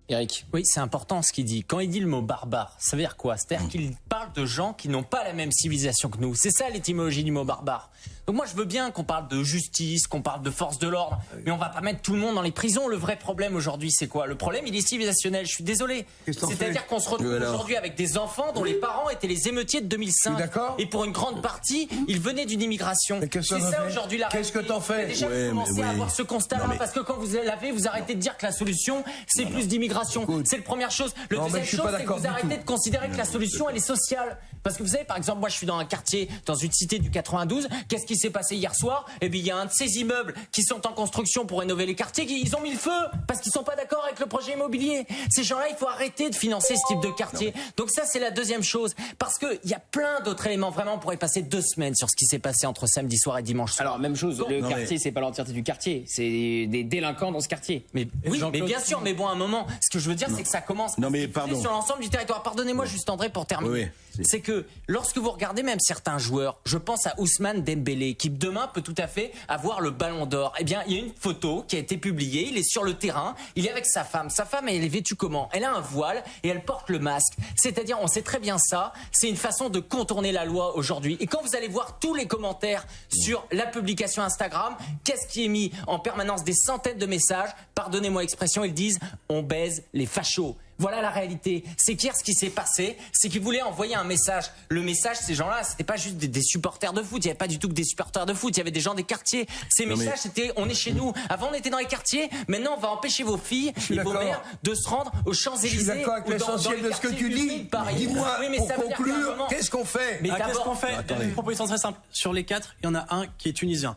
Eric. Oui, c'est important ce qu'il dit. Quand il dit le mot barbare, ça veut dire quoi? C'est-à-dire qu'il parle de gens qui n'ont pas la même civilisation que nous. C'est ça l'étymologie du mot barbare. Donc moi je veux bien qu'on parle de justice, qu'on parle de force de l'ordre, mais on va pas mettre tout le monde dans les prisons. Le vrai problème aujourd'hui c'est quoi? Le problème il est civilisationnel, je suis désolé. C'est-à-dire qu'on se retrouve aujourd'hui avec des enfants dont les parents étaient les émeutiers de 2005. Et pour une grande partie, ils venaient d'une immigration. C'est ça aujourd'hui la réalité. Qu'est-ce que t'en fais? Déjà vous commencez à avoir ce constat-là, parce que quand vous l'avez, vous arrêtez de dire que la solution c'est plus d'immigration. C'est la première chose. Le deuxième chose c'est que vous arrêtez de considérer que la solution elle est sociale. Parce que vous savez, par exemple, moi je suis dans un quartier, dans une cité du 92, qu'est-ce qui s'est passé hier soir? Eh bien il y a un de ces immeubles qui sont en construction pour rénover les quartiers, ils ont mis le feu parce qu'ils sont pas d'accord avec le projet immobilier. Ces gens-là, il faut arrêter de financer ce type de quartier. Donc ça c'est la deuxième chose, parce que il y a plein d'autres éléments. Vraiment on pourrait passer 2 semaines sur ce qui s'est passé entre samedi soir et dimanche soir. Alors même chose, le quartier c'est pas l'entièreté du quartier, c'est des délinquants dans ce quartier. Mais oui, mais bien sûr, mais bon à un moment, ce que je veux dire c'est que ça commence sur l'ensemble du territoire. Pardonnez-moi juste André pour terminer. C'est que lorsque vous regardez même certains joueurs, je pense à Ousmane Dembélé qui demain peut tout à fait avoir le ballon d'or. Eh bien il y a une photo qui a été publiée, il est sur le terrain, il est avec sa femme elle est vêtue comment? Elle a un voile et elle porte le masque. C'est-à-dire on sait très bien ça, c'est une façon de contourner la loi aujourd'hui. Et quand vous allez voir tous les commentaires sur la publication Instagram, qu'est-ce qui est mis en permanence? Des centaines de messages, pardonnez-moi l'expression, ils disent on baise les fachos. Voilà la réalité. C'est qu'hier, ce qui s'est passé, c'est qu'ils voulaient envoyer un message. Le message, ces gens-là, c'était pas juste des supporters de foot. Il n'y avait pas du tout que des supporters de foot. Il y avait des gens des quartiers. Ces messages, c'était on est chez nous. Avant, on était dans les quartiers. Maintenant, on va empêcher vos filles et vos mères de se rendre aux Champs-Élysées. Je suis d'accord avec l'essentiel de ce que tu dis. Dis-moi, pour conclure, qu'est-ce qu'on fait? Qu'est-ce qu'on fait? Il y a une proposition très simple. Sur les 4, il y en a un qui est tunisien.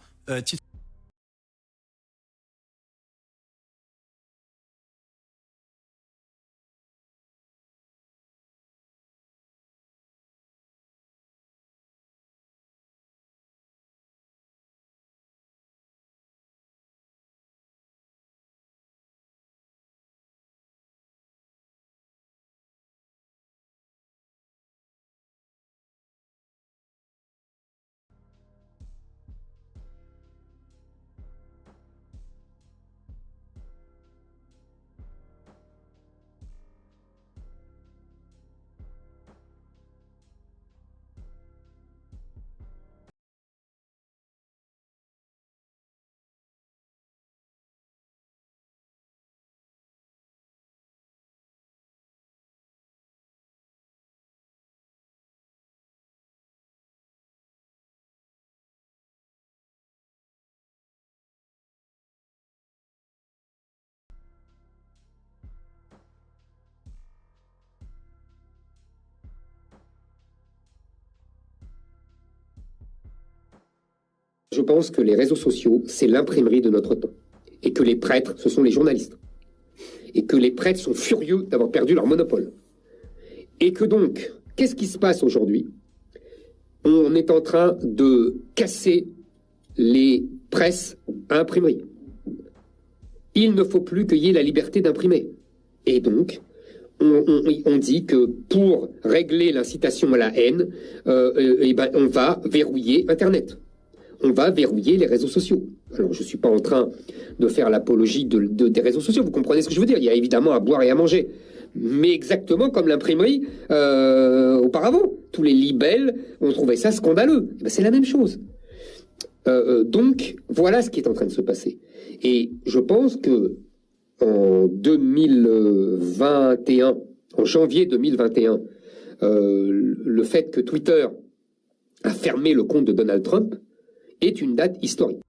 Je pense que les réseaux sociaux, c'est l'imprimerie de notre temps. Et que les prêtres, ce sont les journalistes. Et que les prêtres sont furieux d'avoir perdu leur monopole. Et que donc, qu'est-ce qui se passe aujourd'hui? On est en train de casser les presses à imprimerie. Il ne faut plus qu'il y ait la liberté d'imprimer. Et donc, on dit que pour régler l'incitation à la haine, on va verrouiller Internet. On va verrouiller les réseaux sociaux. Alors, je ne suis pas en train de faire l'apologie des réseaux sociaux, vous comprenez ce que je veux dire? Il y a évidemment à boire et à manger. Mais exactement comme l'imprimerie auparavant. Tous les libelles, on trouvait ça scandaleux. C'est la même chose. Donc, voilà ce qui est en train de se passer. Et je pense que en 2021, en janvier 2021, le fait que Twitter a fermé le compte de Donald Trump est une date historique.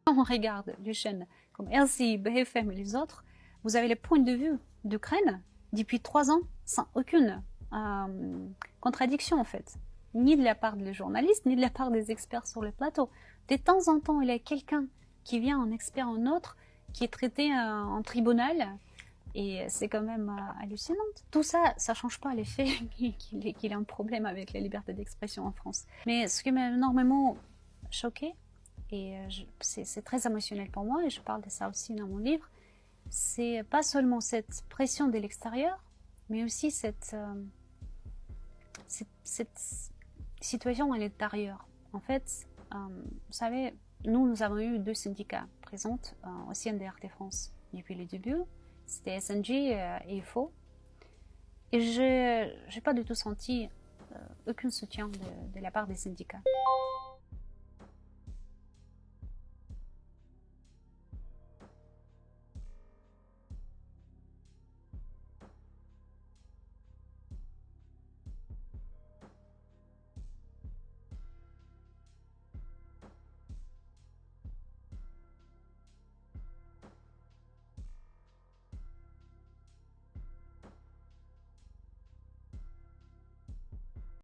Quand on regarde les chaînes comme RCI, BFM et les autres, vous avez les points de vue d'Ukraine depuis 3 ans sans aucune contradiction en fait. ni de la part des journalistes, ni de la part des experts sur le plateau. De temps en temps, il y a quelqu'un qui vient, un expert, un autre, qui est traité en tribunal, et c'est quand même hallucinant. Tout ça, ça change pas l'effet qu'il y a un problème avec la liberté d'expression en France. Mais ce qui m'a énormément choqué, et c'est très émotionnel pour moi, et je parle de ça aussi dans mon livre, c'est pas seulement cette pression de l'extérieur, mais aussi cette situation à l'intérieur. En fait, vous savez, nous avons eu 2 syndicats présents au sein de RT France depuis le début. C'était SNJ et IFO. Et je n'ai pas du tout senti aucun soutien de la part des syndicats.